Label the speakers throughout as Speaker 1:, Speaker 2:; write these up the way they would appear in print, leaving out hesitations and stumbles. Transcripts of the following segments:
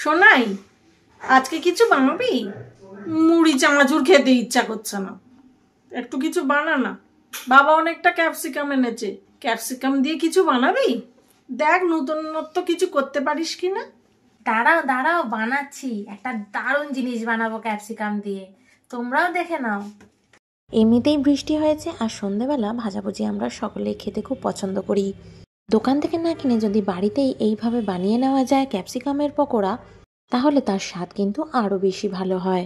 Speaker 1: সোনাই, আজকে কিছু বানাবি? মুড়ি চানাচুর খেতে ইচ্ছা করছে না, একটু কিছু বানা না। বাবা অনেকটা ক্যাপসিকাম এনেছে, ক্যাপসিকাম দিয়ে কিছু বানাবি? দেখ নতুনত্ব কিছু করতে পারিস কিনা।
Speaker 2: দাঁড়াও দাঁড়াও, বানাচ্ছি। একটা দারুণ জিনিস বানাবো ক্যাপসিকাম দিয়ে, তোমরাও দেখে নাও। এমনিতেই বৃষ্টি হয়েছে আর সন্ধ্যেবেলা ভাজাভুজি আমরা সকলেই খেতে খুব পছন্দ করি। দোকান থেকে না কিনে যদি বাড়িতেই এইভাবে বানিয়ে নেওয়া যায় ক্যাপসিকামের পকোড়া, তাহলে তার স্বাদ কিন্তু আরও বেশি ভালো হয়।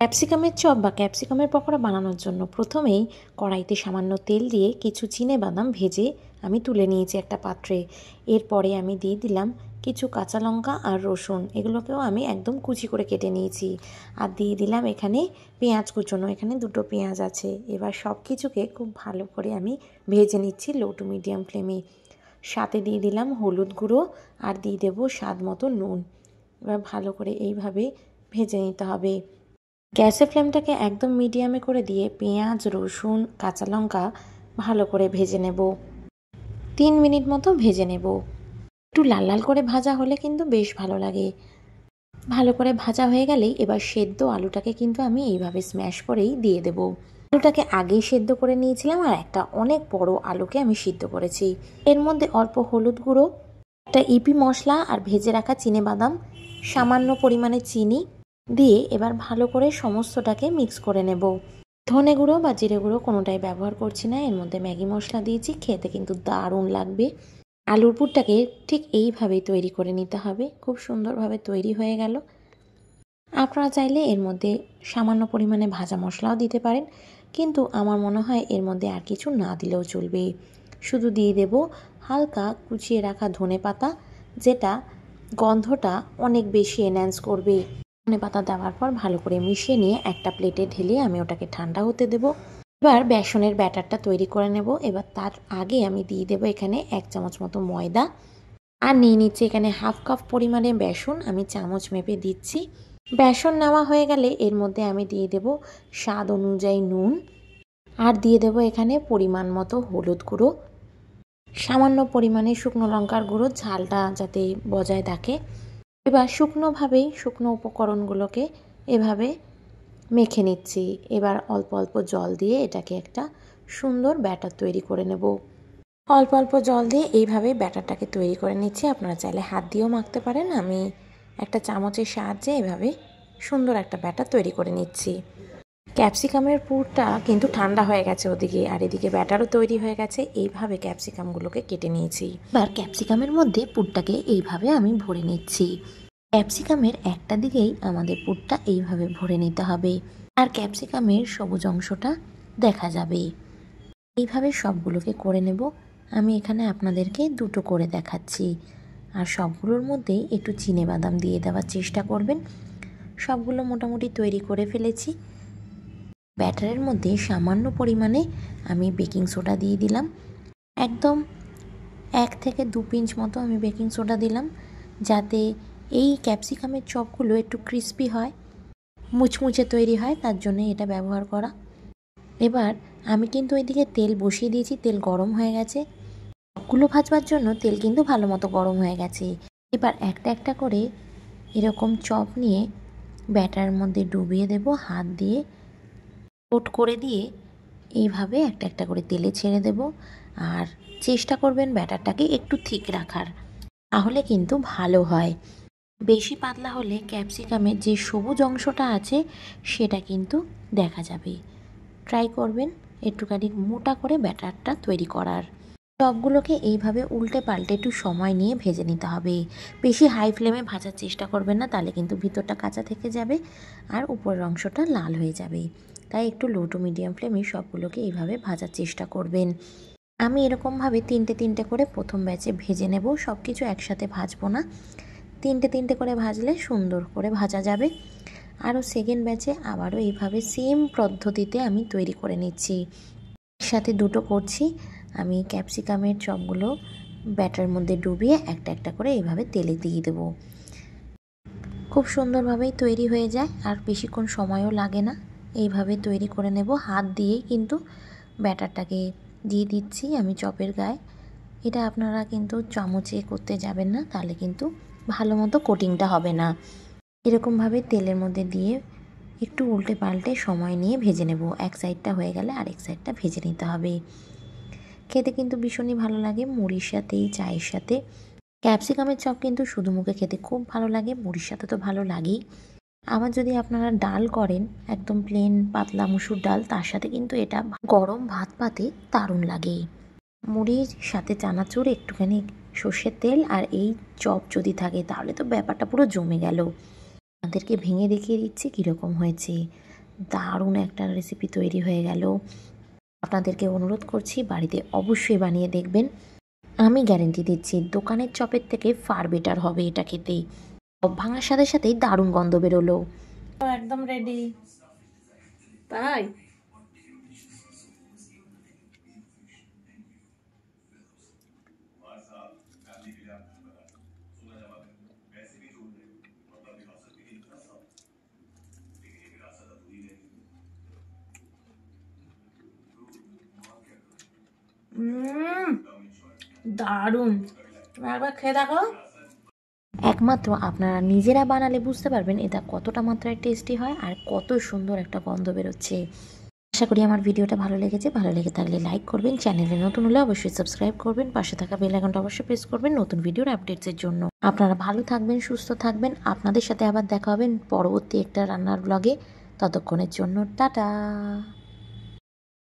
Speaker 2: ক্যাপসিকামের চপ বা ক্যাপসিকামের পকোড়া বানানোর জন্য প্রথমেই কড়াইতে সামান্য তেল দিয়ে কিছু চিনেবাদাম ভেজে আমি তুলে নিয়েছি একটা পাত্রে। এরপরে আমি দিয়ে দিলাম কিছু কাঁচা লঙ্কা আর রসুন, এগুলোকেও আমি একদম কুচি করে কেটে নিয়েছি। আর দিয়ে দিলাম এখানে পেঁয়াজ কুচোনো, এখানে দুটো পেঁয়াজ আছে। এবার সব কিছুকে খুব ভালো করে আমি ভেজে নিচ্ছি লো টু মিডিয়াম ফ্লেমে। সাথে দিয়ে দিলাম হলুদ গুঁড়ো আর দিয়ে দেবো স্বাদ মতো নুন। এবার ভালো করে এইভাবে ভেজে নিতে হবে। গ্যাসের ফ্লেমটাকে একদম মিডিয়ামে করে দিয়ে পেঁয়াজ, রসুন, কাঁচা লঙ্কা ভালো করে ভেজে নেব। 3 মিনিট মতো ভেজে নেব। একটু লাল লাল করে ভাজা হলে কিন্তু বেশ ভালো লাগে। ভালো করে ভাজা হয়ে গেলেই এবার সেদ্ধ আলুটাকে কিন্তু আমি এইভাবে স্ম্যাশ করেই দিয়ে দেব। আলুটাকে আগেই সেদ্ধ করে নিয়েছিলাম আর একটা অনেক বড় আলুকে আমি সিদ্ধ করেছি। এর মধ্যে অল্প হলুদ গুঁড়ো, একটা ইপি মশলা আর ভেজে রাখা চিনেবাদাম, সামান্য পরিমাণে চিনি দিয়ে এবার ভালো করে সমস্তটাকে মিক্স করে নেব। ধনে গুঁড়ো বা জিরে গুঁড়ো কোনোটাই ব্যবহার করছি না, এর মধ্যে ম্যাগি মশলা দিয়েছি। খেতে কিন্তু দারুণ লাগবে। আলুর পুরটাকে ঠিক এইভাবেই তৈরি করে নিতে হবে। খুব সুন্দরভাবে তৈরি হয়ে গেল। আপনারা চাইলে এর মধ্যে সামান্য পরিমাণে ভাজা মশলাও দিতে পারেন, কিন্তু আমার মনে হয় এর মধ্যে আর কিছু না দিলেও চলবে। শুধু দিয়ে দেব হালকা কুচিয়ে রাখা ধনেপাতা, যেটা গন্ধটা অনেক বেশি এনহ্যান্স করবে। ধনেপাতা দেওয়ার পর ভালো করে মিশিয়ে নিয়ে একটা প্লেটে ঢেলে আমি ওটাকে ঠান্ডা হতে দেব। এবার বেসনের ব্যাটারটা তৈরি করে নেব। এবার তার আগে আমি দিয়ে দেবো এখানে 1 চামচ মতো ময়দা আর নিয়ে নিচ্ছি এখানে হাফ কাপ পরিমাণে বেসন, আমি চামচ মেপে দিচ্ছি। বেসন নেওয়া হয়ে গেলে এর মধ্যে আমি দিয়ে দেব স্বাদ অনুযায়ী নুন আর দিয়ে দেব এখানে পরিমাণ মতো হলুদ গুঁড়ো, সামান্য পরিমাণে শুকনো লঙ্কার গুঁড়ো, ঝালটা যাতে বজায় থাকে। এবার শুকনো উপকরণগুলোকে এভাবে মেখে নিচ্ছি। এবার অল্প অল্প জল দিয়ে এটাকে একটা সুন্দর ব্যাটার তৈরি করে নেব। অল্প অল্প জল দিয়ে এইভাবে ব্যাটারটাকে তৈরি করে নিচ্ছি। আপনারা চাইলে হাত দিয়েও মাখতে পারেন। আমি একটা চামচের সাহায্যে এভাবে সুন্দর একটা ব্যাটার তৈরি করে নিচ্ছি। ক্যাপসিকামের পুরটা কিন্তু ঠান্ডা হয়ে গেছে ওদিকে, আর এদিকে ব্যাটারও তৈরি হয়ে গেছে। এইভাবে ক্যাপসিকামগুলোকে কেটে নিয়েছি। এবার ক্যাপসিকামের মধ্যে পুরটাকে এইভাবে আমি ভরে নিচ্ছি। ক্যাপসিকামের একটা দিকেই আমাদের পুরটা এইভাবে ভরে নিতে হবে, আর ক্যাপসিকামের সবুজ অংশটা দেখা যাবে। এইভাবে সবগুলোকে করে নেব। আমি এখানে আপনাদেরকে দুটো করে দেখাচ্ছি, আর সবগুলোর মধ্যে একটু চিনেবাদাম দিয়ে দেওয়ার চেষ্টা করবেন। সবগুলো মোটামুটি তৈরি করে ফেলেছি। ব্যাটারের মধ্যে সামান্য পরিমাণে আমি বেকিং সোডা দিয়ে দিলাম। একদম 1 থেকে 2 পিঞ্চ মতো আমি বেকিং সোডা দিলাম, যাতে এই ক্যাপসিকামের চপগুলো একটু ক্রিস্পি হয়, মুচমুচে তৈরি হয়, তার জন্য এটা ব্যবহার করা। এবার আমি কিন্তু ওইদিকে তেল বসিয়ে দিয়েছি, তেল গরম হয়ে গেছে। চপগুলো ভাজবার জন্য তেল কিন্তু ভালো মতো গরম হয়ে গেছে। এবার একটা একটা করে এরকম চপ নিয়ে ব্যাটারের মধ্যে ডুবিয়ে দেব হাত দিয়ে, কোট করে দিয়ে এইভাবে একটা একটা করে তেলে ছেড়ে দেব। আর চেষ্টা করবেন ব্যাটারটাকে একটু থিক রাখার, তাহলে কিন্তু ভালো হয়। বেশি পাতলা হলে ক্যাপসিকামের যে সবুজ অংশটা আছে সেটা কিন্তু দেখা যাবে। ট্রাই করবেন একটুখানি মোটা করে ব্যাটারটা তৈরি করার। সবগুলোকে এইভাবে উল্টে পাল্টে একটু সময় নিয়ে ভেজে নিতে হবে। বেশি হাই ফ্লেমে ভাজার চেষ্টা করবেন না, তাহলে কিন্তু ভিতরটা কাঁচা থেকে যাবে আর উপরের অংশটা লাল হয়ে যাবে। তাই একটু লো টু মিডিয়াম ফ্লেমে সবগুলোকে এইভাবে ভাজার চেষ্টা করবেন। আমি এরকমভাবে 3টে করে প্রথম ব্যাচে ভেজে নেব। সব কিছু একসাথে ভাজবো না, 3টে করে ভাজলে সুন্দর করে ভাজা যাবে। আরও সেকেন্ড ব্যাচে আবারও এইভাবে সেম পদ্ধতিতে আমি তৈরি করে নিচ্ছি। সাথে দুটো করছি। আমি ক্যাপসিকামের চপগুলো ব্যাটার মধ্যে ডুবিয়ে একটা একটা করে এইভাবে তেলে দিয়ে দেব। খুব সুন্দরভাবেই তৈরি হয়ে যায় আর বেশিক্ষণ সময়ও লাগে না। এইভাবে তৈরি করে নেব। হাত দিয়েই কিন্তু ব্যাটারটাকে দিয়ে দিচ্ছি আমি চপের গায়ে। এটা আপনারা কিন্তু চামচে করতে যাবেন না, তাহলে কিন্তু ভালো মতো কোটিংটা হবে না। এরকমভাবে তেলের মধ্যে দিয়ে একটু উল্টে পাল্টে সময় নিয়ে ভেজে নেব। এক সাইডটা হয়ে গেলে আরেক সাইডটা ভেজে নিতে হবে। খেতে কিন্তু ভীষণই ভালো লাগে মুড়ির সাথেই, চায়ের সাথে। ক্যাপসিকামের চপ কিন্তু শুধু মুখে খেতে খুব ভালো লাগে, মুড়ির সাথে তো ভালো লাগেই। আবার যদি আপনারা ডাল করেন, একদম প্লেন পাতলা মুসুর ডাল, তার সাথে কিন্তু এটা গরম ভাত পাতে দারুণ লাগে। মুড়ির সাথে চানাচুর, একটুখানি সর্ষের তেল আর এই চপ যদি থাকে তাহলে তো ব্যাপারটা পুরো জমে গেল। আপনাদেরকে ভেঙে দেখিয়ে দিচ্ছি কীরকম হয়েছে। দারুণ একটা রেসিপি তৈরি হয়ে গেল। আপনাদেরকে অনুরোধ করছি বাড়িতে অবশ্যই বানিয়ে দেখবেন। আমি গ্যারেন্টি দিচ্ছি দোকানের চপের থেকে ফার বেটার হবে এটা খেতে। চপ ভাঙার সাথে সাথেই দারুণ গন্ধ বেরোলো।
Speaker 1: একদম রেডি। তাই দারুণ, একবার খেয়ে দেখো।
Speaker 2: একমাত্র আপনারা নিজেরা বানালে বুঝতে পারবেন এটা কতটা মাত্রায় টেস্টি হয় আর কত সুন্দর একটা গন্ধ বেরোচ্ছে। আশা করি আমার ভিডিওটা ভালো লেগেছে। ভালো লেগে থাকলে লাইক করবেন, চ্যানেলে নতুন হলে অবশ্যই সাবস্ক্রাইব করবেন, পাশে থাকা বেল আইকনটা অবশ্যই প্রেস করবেন নতুন ভিডিওর আপডেটসের জন্য। আপনারা ভালো থাকবেন, সুস্থ থাকবেন। আপনাদের সাথে আবার দেখা হবে পরবর্তী একটা রান্নার ব্লগে। ততক্ষণের জন্য টাটা।